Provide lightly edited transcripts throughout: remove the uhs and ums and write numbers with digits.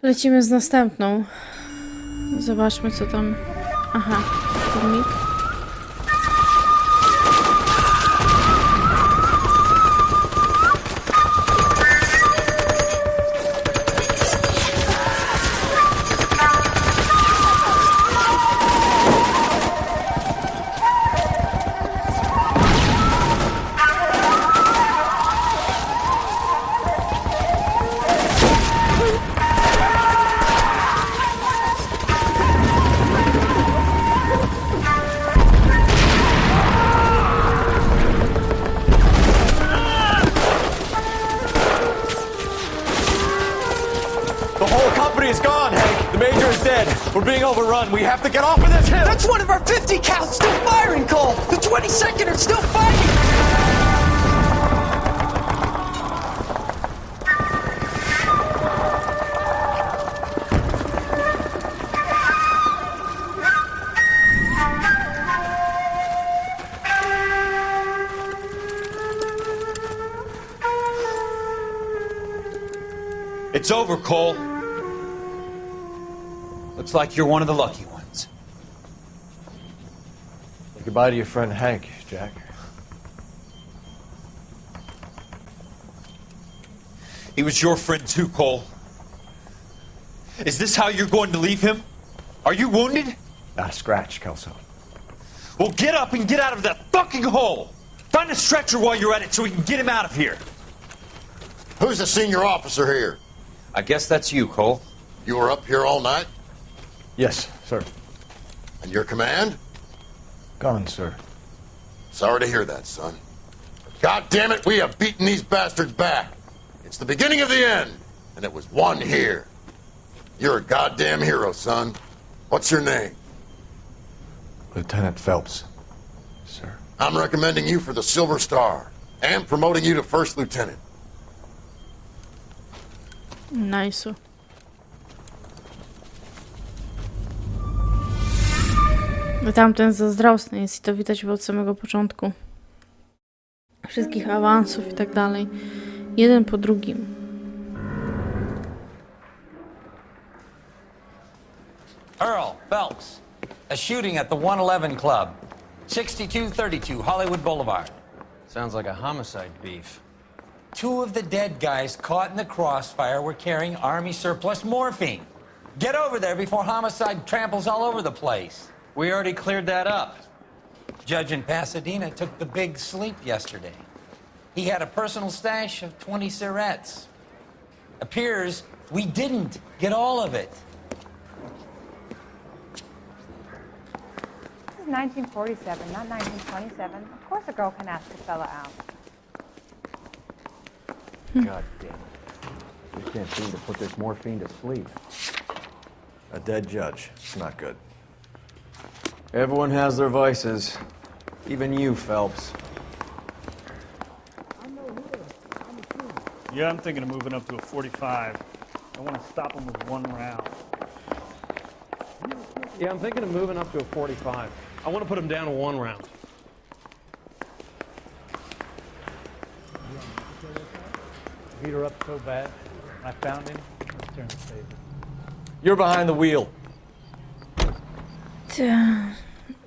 Lecimy z następną. Zobaczmy, co tam... Aha, filmik. We're being overrun. We have to get off of this hill. That's one of our 50 cows still firing, Cole. The 22nd are still fighting. It's over, Cole. Looks like you're one of the lucky ones. Say goodbye to your friend Hank, Jack. He was your friend too, Cole. Is this how you're going to leave him? Are you wounded? Not a scratch, Kelso. Well, get up and get out of that fucking hole! Find a stretcher while you're at it so we can get him out of here. Who's the senior officer here? I guess that's you, Cole. You were up here all night? Yes, sir. And your command? Gone, sir. Sorry to hear that, son. God damn it, we have beaten these bastards back. It's the beginning of the end, and it was one here. You're a goddamn hero, son. What's your name? Lieutenant Phelps, sir. I'm recommending you for the Silver Star, and promoting you to First Lieutenant. Nice. Tamten zazdrosny jest i to widać od samego początku. Wszystkich awansów i tak dalej. Jeden po drugim. Earl Phelps, a shooting at the 111 Club, 6232 Hollywood Boulevard. Sounds like a homicide beef. Two of the dead guys caught in the crossfire were carrying Army surplus morphine. Get over there before homicide tramples all over the place. We already cleared that up. Judge in Pasadena took the big sleep yesterday. He had a personal stash of 20 cigarettes. Appears we didn't get all of it. This is 1947, not 1927. Of course a girl can ask a fella out. God damn it. We can't seem to put this morphine to sleep. A dead judge. It's not good. Everyone has their vices. Even you, Phelps. Yeah, I'm thinking of moving up to a 45. I want to stop him with one round. Yeah, I'm thinking of moving up to a 45. I want to put him down to one round. Beat her up so bad. When I found him, let's turn the table. You're behind the wheel.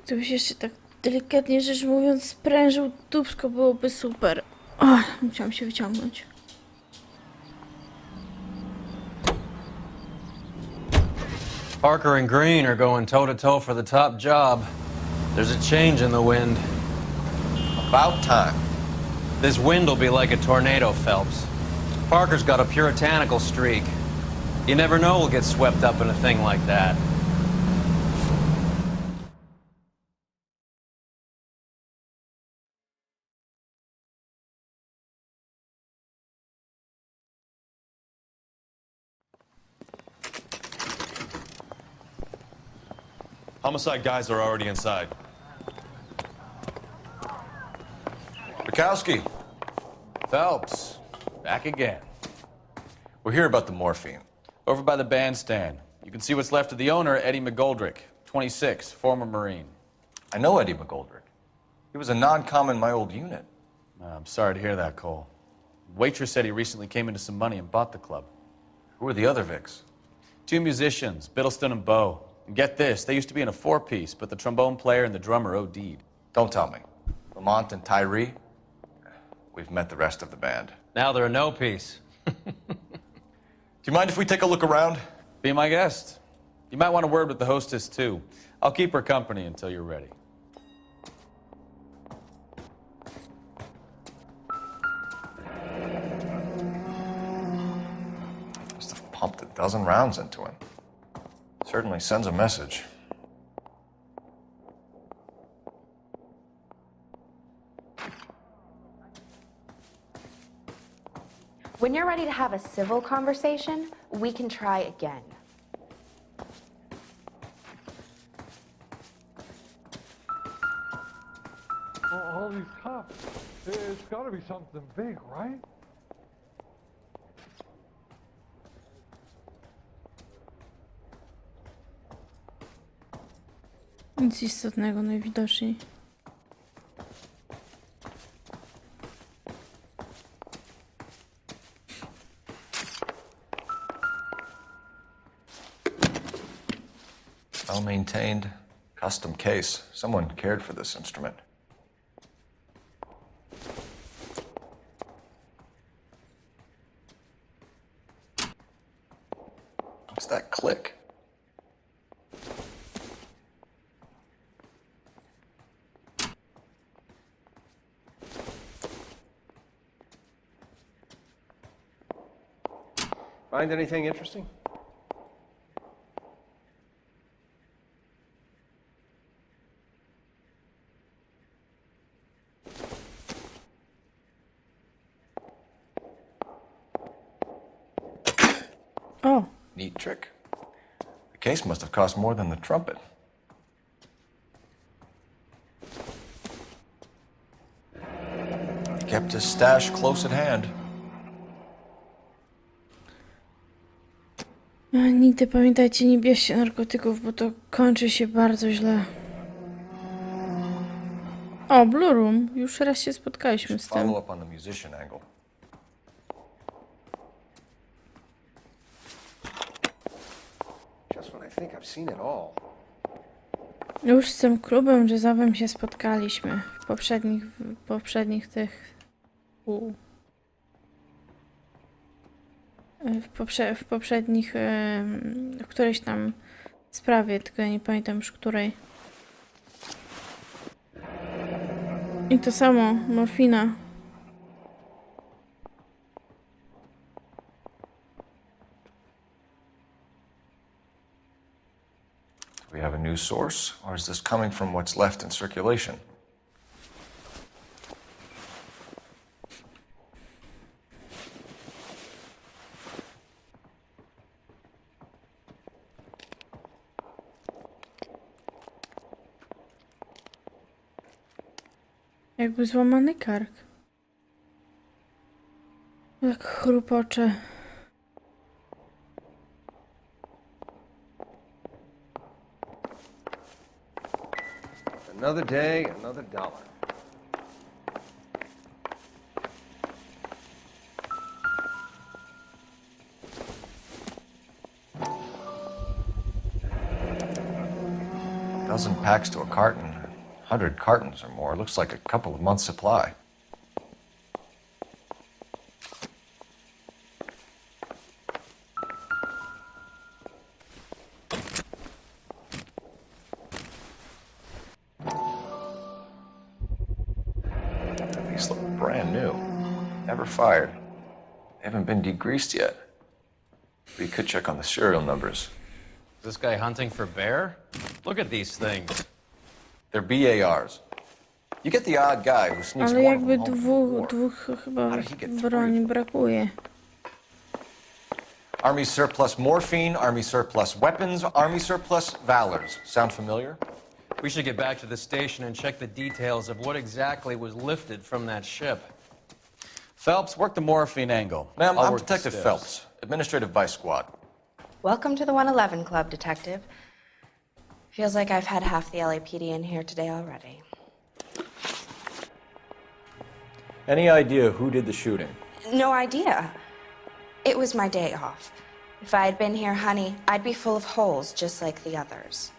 Gdybyś jeszcze tak delikatnie rzecz mówiąc sprężył dupsko, byłoby super. Musiałam się wyciągnąć. Parker and Green are going toe-to-toe for the top job. There's a change in the wind. About time. This wind will be like a tornado, Phelps. Parker's got a puritanical streak. You never know we'll get swept up in a thing like that. Homicide guys are already inside. Bukowski. Phelps, back again. We're here about the morphine. Over by the bandstand. You can see what's left of the owner, Eddie McGoldrick, 26, former Marine. I know Eddie McGoldrick. He was a non-com in my old unit. I'm sorry to hear that, Cole. Waitress said he recently came into some money and bought the club. Who are the other Vics? Two musicians, Biddleston and Bow. And get this, they used to be in a four-piece, but the trombone player and the drummer OD'd. Don't tell me. Lamont and Tyree? We've met the rest of the band. Now they're a no-piece. Do you mind if we take a look around? Be my guest. You might want a word with the hostess, too. I'll keep her company until you're ready. Must have pumped a dozen rounds into him. Certainly sends a message. When you're ready to have a civil conversation, we can try again. All these cops. It's got to be something big, right? Nic istotnego najwidoczniej. Well-maintained, custom case. Someone cared for this instrument. What's that click? Find anything interesting? Oh. Neat trick. The case must have cost more than the trumpet. Kept his stash close at hand. Nigdy pamiętajcie, nie bierzcie narkotyków, bo to kończy się bardzo źle. O, Blue Room. Już raz się spotkaliśmy z tym. Follow up on the musician angle. Just when I think I've seen it all. Już z tym klubem jazzowym się spotkaliśmy w poprzednich tych... W poprzednich... w którejś tam sprawie, tylko ja nie pamiętam już której. I to samo, morfina. Do we have a new source, or is this coming from what's left in circulation? Jakby złamany kark. Jak chrupocze. Another day, another dollar. Dozen packs to a carton. 100 cartons or more. Looks like a couple of months' supply. These look brand new. Never fired. They haven't been degreased yet. We could check on the serial numbers. Is this guy hunting for bear? Look at these things. They're BARs. You get the odd guy who sneaks Ale one of jakby them home before. dwóch chyba broni brakuje. Army surplus morphine, Army surplus weapons, Army surplus valors. Sound familiar? We should get back to the station and check the details of what exactly was lifted from that ship. Phelps, work the morphine angle. Ma'am, I'll I'm work the Detective stiffs. Phelps, Administrative Vice Squad. Welcome to the 111 Club, Detective. Feels like I've had half the LAPD in here today already. Any idea who did the shooting? No idea. It was my day off. If I had been here, honey, I'd be full of holes just like the others.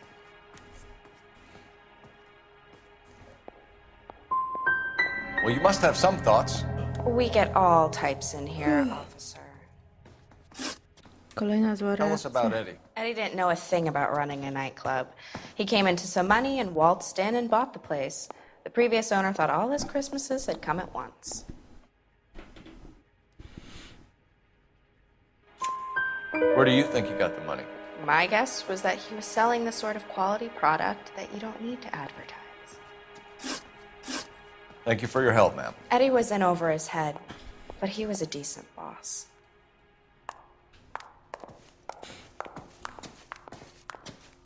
Well, you must have some thoughts. We get all types in here, officer. Kolejna zła Tell us about reakcja. Eddie. Eddie didn't know a thing about running a nightclub. He came into some money and waltzed in and bought the place. The previous owner thought all his Christmases had come at once. Where do you think you got the money? My guess was that he was selling the sort of quality product that you don't need to advertise. Thank you for your help, ma'am. Eddie was in over his head, but he was a decent boss.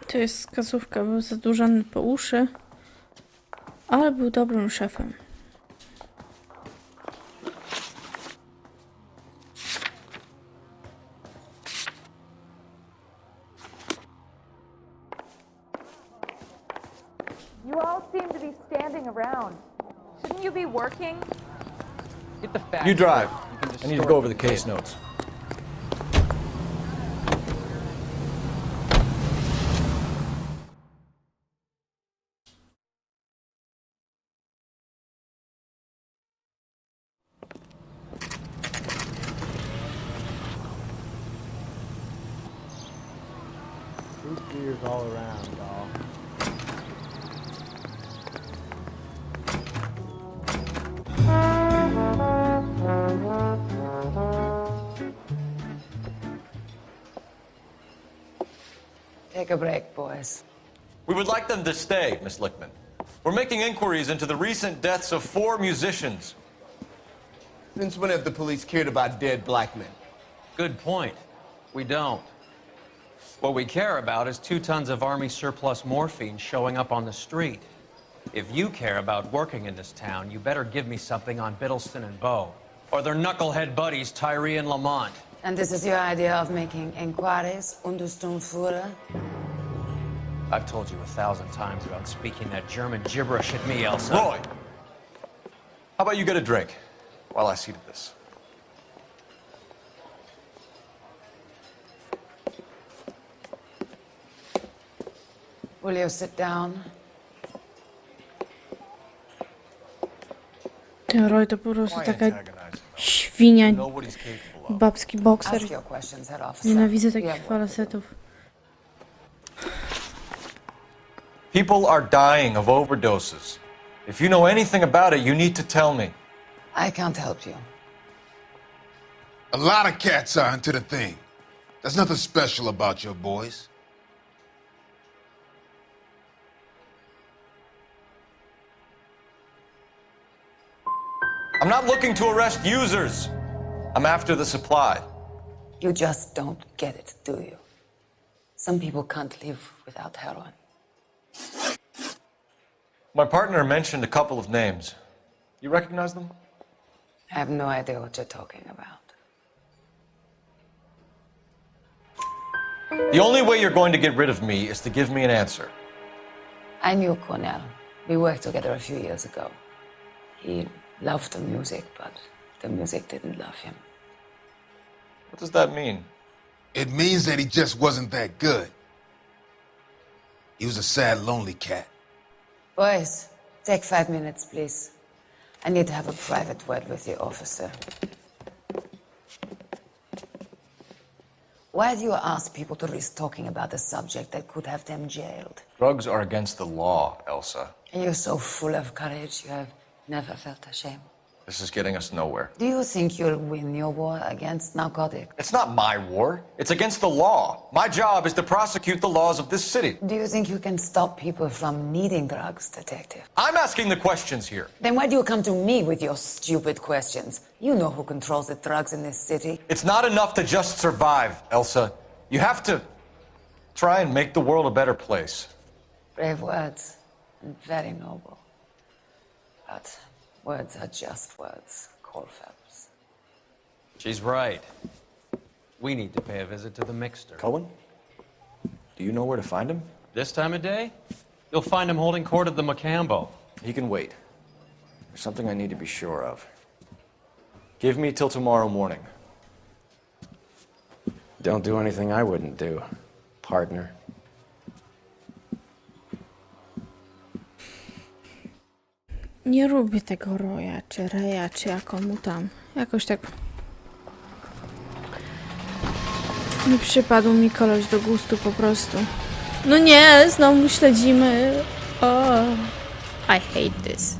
To jest wskazówka, był zadłużony po uszy, ale był dobrym szefem. You all seem to be standing around. Shouldn't you be working? Get the facts. You drive. You can I need to go over the case notes. Fruit beers all around, doll. Take a break, boys. We would like them to stay, Miss Lickman. We're making inquiries into the recent deaths of 4 musicians. Since when have the police cared about dead black men? Good point. We don't. What we care about is 2 tons of Army surplus morphine showing up on the street. If you care about working in this town, you better give me something on Biddleston and Bow, or their knucklehead buddies Tyree and Lamont. And this is your idea of making inquiries, Untersturmführer? I've told you 1,000 times about speaking that German gibberish at me, Elsa. Roy! How about you get a drink while I see to this? Will you sit down? Ten Roy to po prostu taka świnia, babski bokser. Ask your questions, head officer. Nienawidzę takich faletów. People are dying of overdoses. If you know anything about it, you need to tell me. I can't help you. A lot of cats are into the thing. There's nothing special about your boys. I'm not looking to arrest users. I'm after the supply. You just don't get it, do you? Some people can't live without heroin. My partner mentioned a couple of names. You recognize them? I have no idea what you're talking about. The only way you're going to get rid of me is to give me an answer. I knew Cornell. We worked together a few years ago. He loved the music, but the music didn't love him. What does that mean? It means that he just wasn't that good. He was a sad, lonely cat. Boys, take 5 minutes, please. I need to have a private word with the officer. Why do you ask people to risk talking about a subject that could have them jailed? Drugs are against the law, Elsa. And you're so full of courage, you have never felt ashamed. This is getting us nowhere. Do you think you'll win your war against narcotics? It's not my war. It's against the law. My job is to prosecute the laws of this city. Do you think you can stop people from needing drugs, detective? I'm asking the questions here. Then why do you come to me with your stupid questions? You know who controls the drugs in this city. It's not enough to just survive, Elsa. You have to try and make the world a better place. Brave words, and very noble. But words are just words, Cole Phelps. She's right. We need to pay a visit to the mixer. Cohen? Do you know where to find him? This time of day? You'll find him holding court at the Macambo. He can wait. There's something I need to be sure of. Give me till tomorrow morning. Don't do anything I wouldn't do, partner. Nie lubię tego Roya, czy Reya, czy jakomu tam. Jakoś tak... Nie przypadł mi koleś do gustu po prostu. No nie, znowu śledzimy. Oh, I hate this.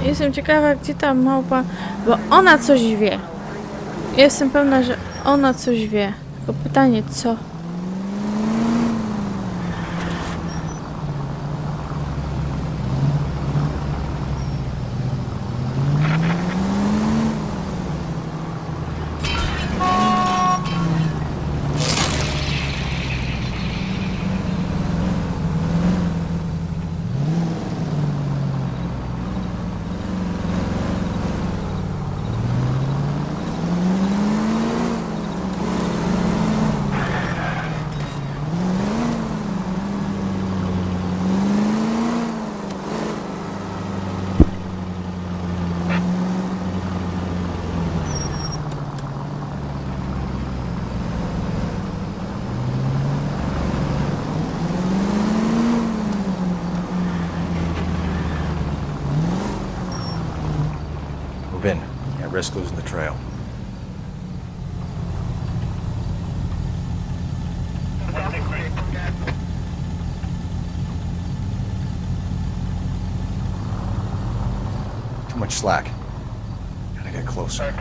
Jestem ciekawa, gdzie ta małpa, bo ona coś wie. Jestem pewna, że ona coś wie. Tylko pytanie, co? Move in. Can't risk losing the trail. Too much slack. Gotta get closer.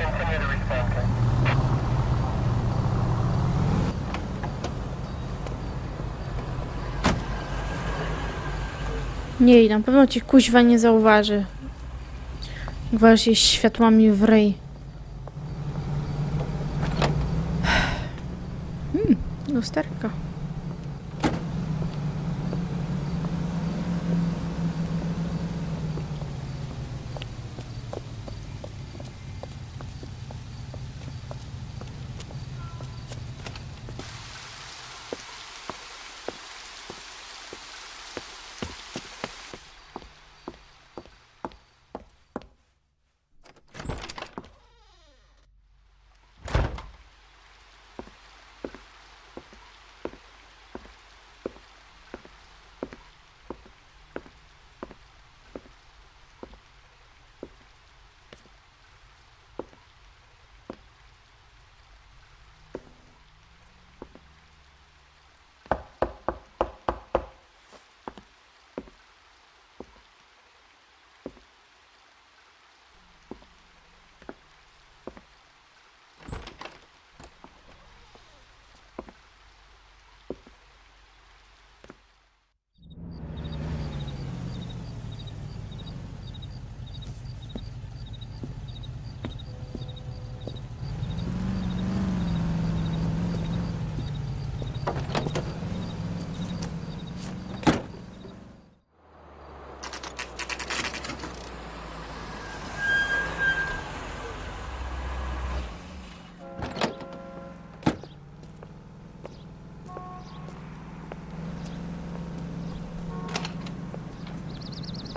Nie, na pewno ci kuźwa nie zauważy. Gwasz się światłami w ryj. Lusterka.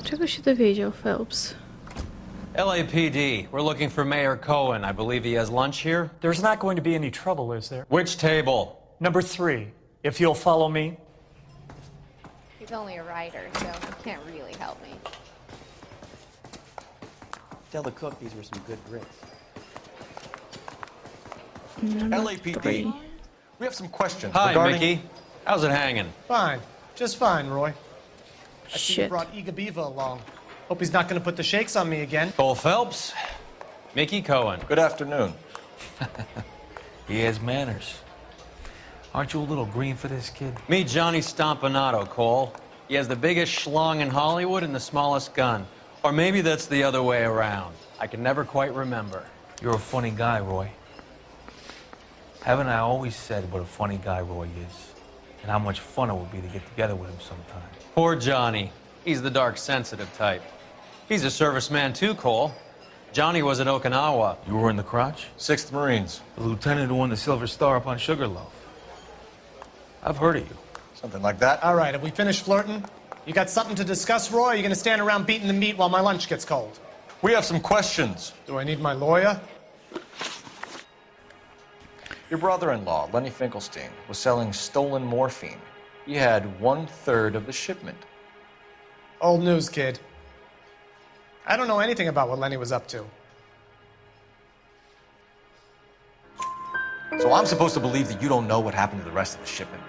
Czego się dowiedział Phelps? LAPD, we're looking for Mayor Cohen. I believe he has lunch here. There's not going to be any trouble, is there? Which table? Number 3, if you'll follow me. He's only a writer, so he can't really help me. Tell the cook these were some good grits. LAPD, we have some questions Hi, regarding... Mickey. How's it hanging? Fine. Just fine, Roy. I see you Shit. brought Iga Beaver along. Hope he's not going to put the shakes on me again. Cole Phelps, Mickey Cohen. Good afternoon. He has manners. Aren't you a little green for this kid? Meet Johnny Stompanato, Cole. He has the biggest schlong in Hollywood and the smallest gun. Or maybe that's the other way around. I can never quite remember. You're a funny guy, Roy. Haven't I always said what a funny guy Roy is? And how much fun it would be to get together with him sometime. Poor Johnny. He's the dark, sensitive type. He's a serviceman too, Cole. Johnny was at Okinawa. You were in the crotch? 6th Marines. The lieutenant who won the Silver Star up on Sugarloaf. I've heard of you. Something like that. All right, have we finished flirting? You got something to discuss, Roy, or are you gonna stand around beating the meat while my lunch gets cold? We have some questions. Do I need my lawyer? Your brother-in-law, Lenny Finkelstein, was selling stolen morphine. He had 1/3 of the shipment. Old news, kid. I don't know anything about what Lenny was up to. So I'm supposed to believe that you don't know what happened to the rest of the shipment?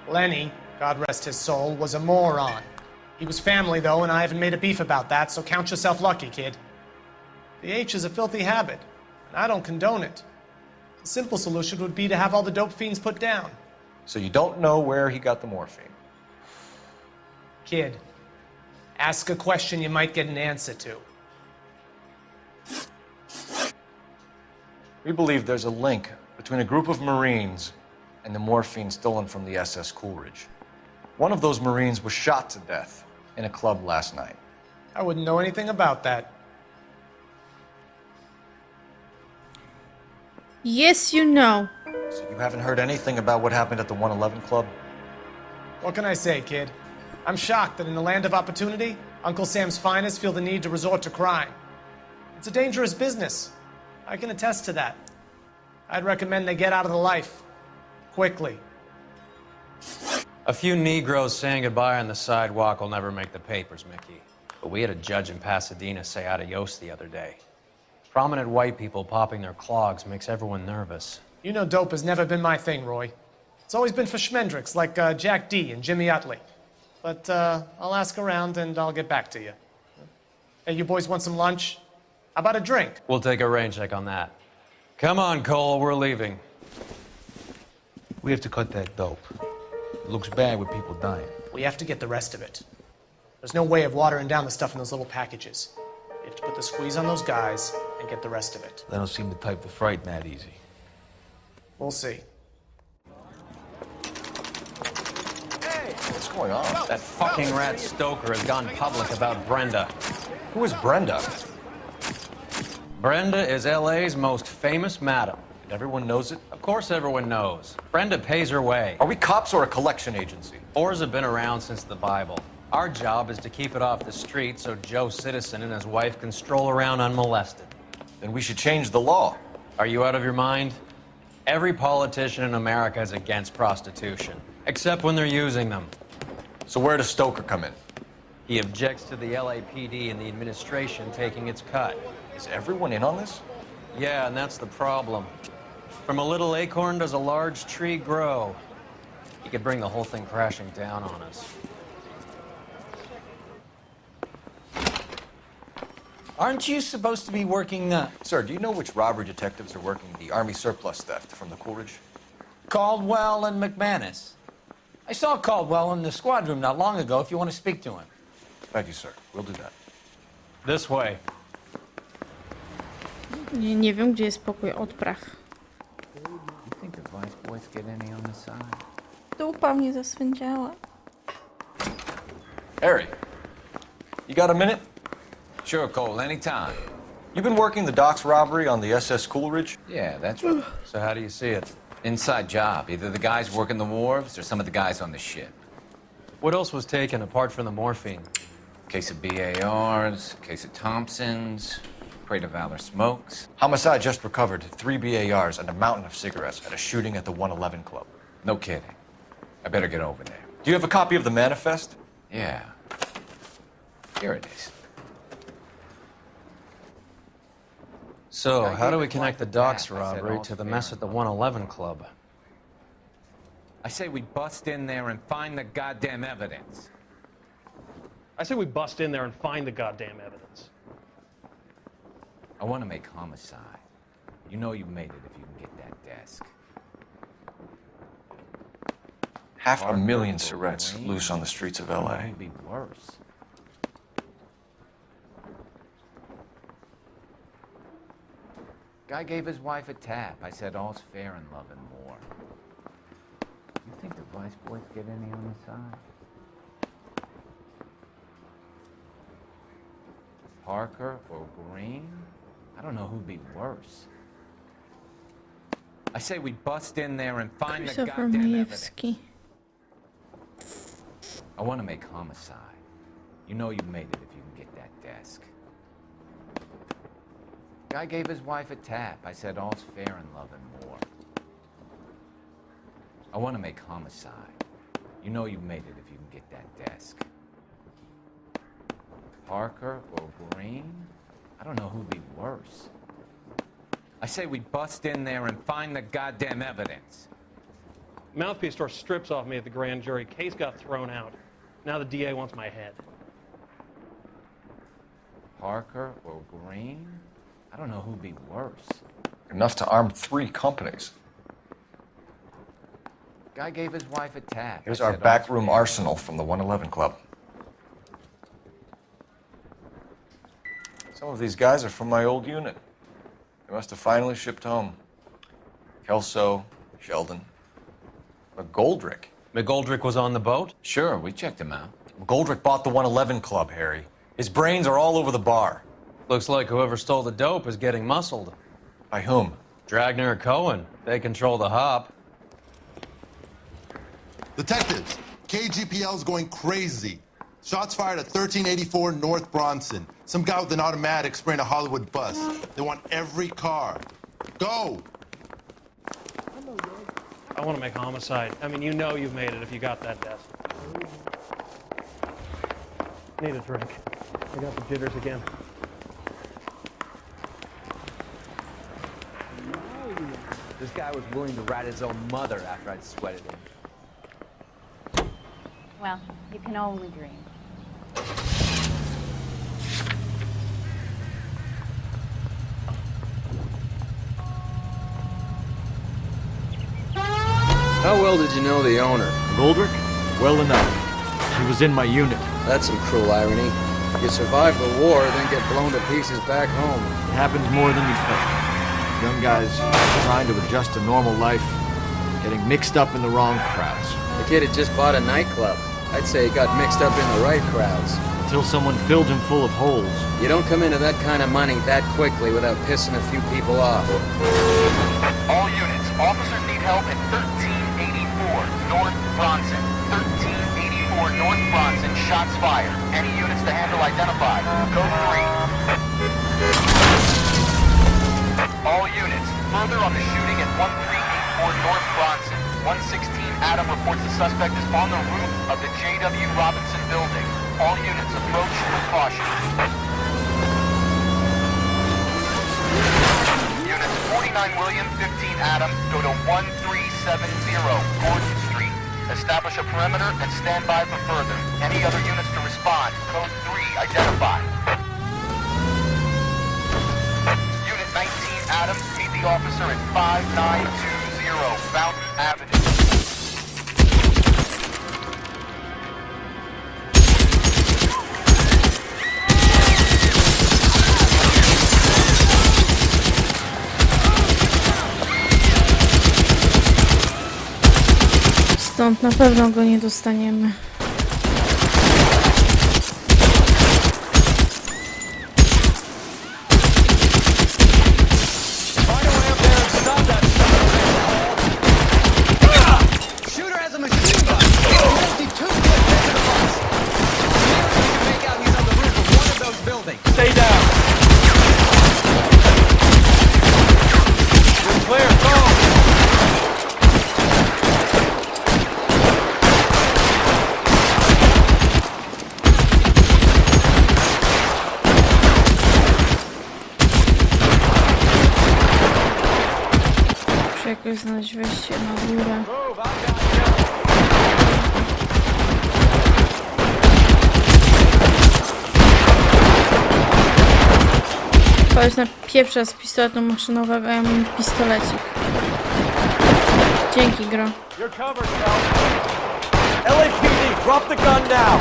Lenny, God rest his soul, was a moron. He was family, though, and I haven't made a beef about that, so count yourself lucky, kid. The H is a filthy habit, and I don't condone it. The simple solution would be to have all the dope fiends put down. So you don't know where he got the morphine? Kid, ask a question you might get an answer to. We believe there's a link between a group of Marines and the morphine stolen from the SS Coolidge. One of those Marines was shot to death in a club last night. I wouldn't know anything about that. Yes, you know. So you haven't heard anything about what happened at the 111 Club? What can I say, kid? I'm shocked that in the land of opportunity, Uncle Sam's finest feel the need to resort to crime. It's a dangerous business. I can attest to that. I'd recommend they get out of the life. Quickly. A few Negroes saying goodbye on the sidewalk will never make the papers, Mickey. But we had a judge in Pasadena say adios the other day. Prominent white people popping their clogs makes everyone nervous. You know dope has never been my thing, Roy. It's always been for schmendricks like Jack D. and Jimmy Utley. But I'll ask around and I'll get back to you. Hey, you boys want some lunch? How about a drink? We'll take a rain check on that. Come on, Cole, we're leaving. We have to cut that dope. It looks bad with people dying. We have to get the rest of it. There's no way of watering down the stuff in those little packages. You have to put the squeeze on those guys and get the rest of it. They don't seem the type to frighten that easy. We'll see. What's going on? That fucking rat Stoker has gone public about Brenda. Who is Brenda? Brenda is L.A.'s most famous madam. And everyone knows it? Of course everyone knows. Brenda pays her way. Are we cops or a collection agency? Whores have been around since the Bible. Our job is to keep it off the street so Joe Citizen and his wife can stroll around unmolested. Then we should change the law. Are you out of your mind? Every politician in America is against prostitution, except when they're using them. So where does Stoker come in? He objects to the LAPD and the administration taking its cut. Is everyone in on this? Yeah, and that's the problem. From a little acorn does a large tree grow. He could bring the whole thing crashing down on us. Aren't you supposed to be working, Sir, do you know which robbery detectives are working the Army surplus theft from the Coolidge? Caldwell and McManus? I saw Caldwell in the squad room not long ago if you want to speak to him. Thank you, sir. We'll do that. This way. Nie wiem, gdzie jest pokój odpraw. You think the vice boys get any on the side? Dupa mnie zaswędziała. Harry, you got a minute? Sure, Cole, anytime. You've been working the docks robbery on the SS Coolidge? Yeah, that's right. So how do you see it? Inside job. Either the guys working the wharves or some of the guys on the ship. What else was taken apart from the morphine? Case of BARs, case of Thompsons, crate of Valor smokes. Homicide just recovered 3 BARs and a mountain of cigarettes at a shooting at the 111 Club. No kidding. I better get over there. Do you have a copy of the manifest? Yeah. Here it is. So, how do we connect the docks robbery to the mess at the 111 Club? I say we bust in there and find the goddamn evidence. I say we bust in there and find the goddamn evidence. I want to make homicide. You know you made it if you can get that desk. 500,000 cigarettes loose on the streets of L.A. It would be worse. Guy gave his wife a tap. I said all's fair in love and war. You think the vice boys get any on the side? Parker or Green? I don't know who'd be worse. I say we bust in there and find the Christopher goddamn evidence. Majewski. I want to make homicide. You know you made it if you can get that desk. Guy gave his wife a tap. I said all's fair in love and war. I want to make homicide. You know you made it if you can get that desk. Parker or Green? I don't know who'd be worse. I say we bust in there and find the goddamn evidence. Mouthpiece store strips off me at the grand jury. Case got thrown out. Now the DA wants my head. Parker or Green? I don't know who'd be worse. Enough to arm 3 companies. Guy gave his wife a tap. Here's I our said, backroom arsenal from the 111 Club. Some of these guys are from my old unit. They must have finally shipped home. Kelso, Sheldon, McGoldrick. McGoldrick was on the boat? Sure, we checked him out. McGoldrick bought the 111 Club, Harry. His brains are all over the bar. Looks like whoever stole the dope is getting muscled. By whom? Dragner or Cohen. They control the hop. Detectives, KGPL's going crazy. Shots fired at 1384 North Bronson. Some guy with an automatic spraying a Hollywood bus. They want every car. Go! I want to make homicide. I mean, you know you've made it if you got that desk. Need a drink. I got the jitters again. This guy was willing to rat his own mother after I'd sweated him. Well, you can only dream. How well did you know the owner? Goldrick? Well enough. He was in my unit. That's some cruel irony. You survive the war, then get blown to pieces back home. It happens more than you think. Young guys trying to adjust to normal life, getting mixed up in the wrong crowds. The kid had just bought a nightclub. I'd say he got mixed up in the right crowds. Until someone filled him full of holes. You don't come into that kind of money that quickly without pissing a few people off. All units, officers need help at 1384 North Bronson. 1384 North Bronson, shots fired. Any units to handle identified. Code 3. All units, further on the shooting at 1384 North Bronson. 116 Adam reports the suspect is on the roof of the J.W. Robinson building. All units approach with caution. Units 49 William, 15 Adam, go to 1370 Gordon Street. Establish a perimeter and stand by for further. Any other units to respond. Code 3, identify. Unit 19 Adam, meet the officer at 5920 Fountain Avenue. Stąd na pewno go nie dostaniemy. Stay down. We're clear. Go. Muszę jakoś znaleźć wejście na górę. Koleś na pieprza z pistoletu maszynowego, a ja mam pistolecik. Dzięki, gro. You're covered, Cal. LAPD, drop the gun now!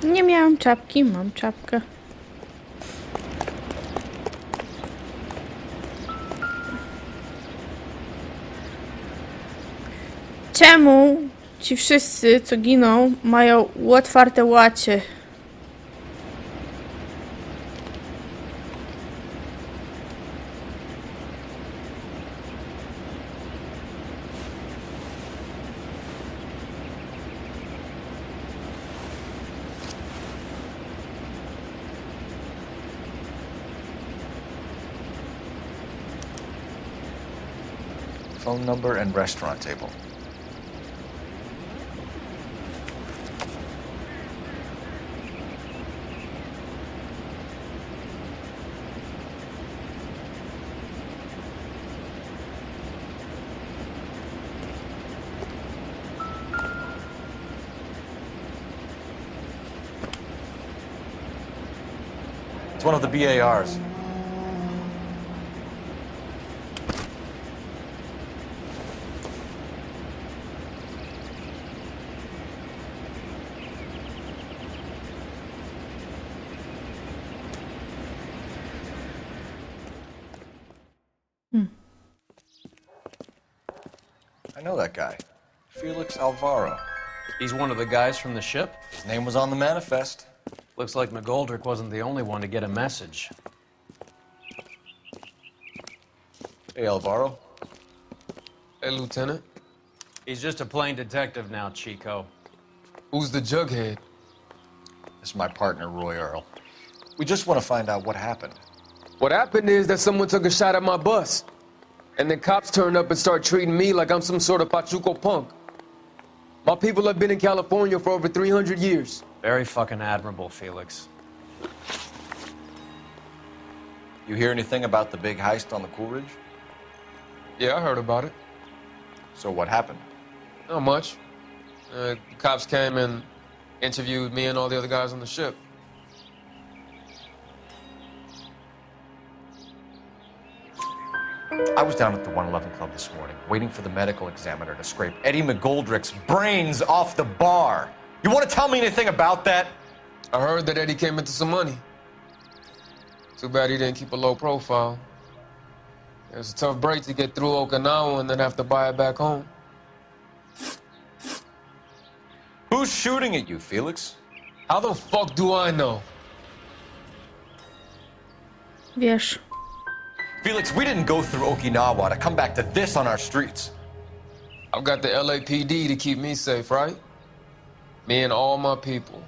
Nie miałam czapki, mam czapkę. Czemu ci wszyscy, co giną, mają otwarte łacie? Phone number and restaurant table. It's one of the BARs. I know that guy. Felix Alvaro. He's one of the guys from the ship? His name was on the manifest. Looks like McGoldrick wasn't the only one to get a message. Hey, Alvaro. Hey, Lieutenant. He's just a plain detective now, Chico. Who's the jughead? This is my partner, Roy Earl. We just want to find out what happened. What happened is that someone took a shot at my bus. And the cops turned up and started treating me like I'm some sort of Pachuco punk. My people have been in California for over 300 years. Very fucking admirable, Felix. You hear anything about the big heist on the Coolidge? Yeah, I heard about it. So what happened? Not much. The cops came and interviewed me and all the other guys on the ship. I was down at the 111 Club this morning, waiting for the medical examiner to scrape Eddie McGoldrick's brains off the bar. You want to tell me anything about that? I heard that Eddie came into some money. Too bad he didn't keep a low profile. It was a tough break to get through Okinawa and then have to buy it back home. Who's shooting at you, Felix? How the fuck do I know? Wiesz. Felix, we didn't go through Okinawa to come back to this on our streets. I've got the LAPD to keep me safe, right? Me and all my people.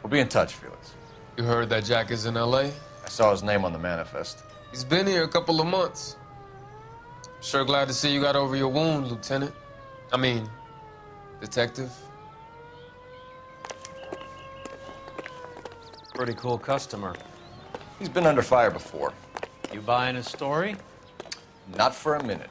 We'll be in touch, Felix. You heard that Jack is in LA? I saw his name on the manifest. He's been here a couple of months. Sure glad to see you got over your wound, Lieutenant. I mean, Detective. Pretty cool customer. He's been under fire before. You buying his story? Not for a minute.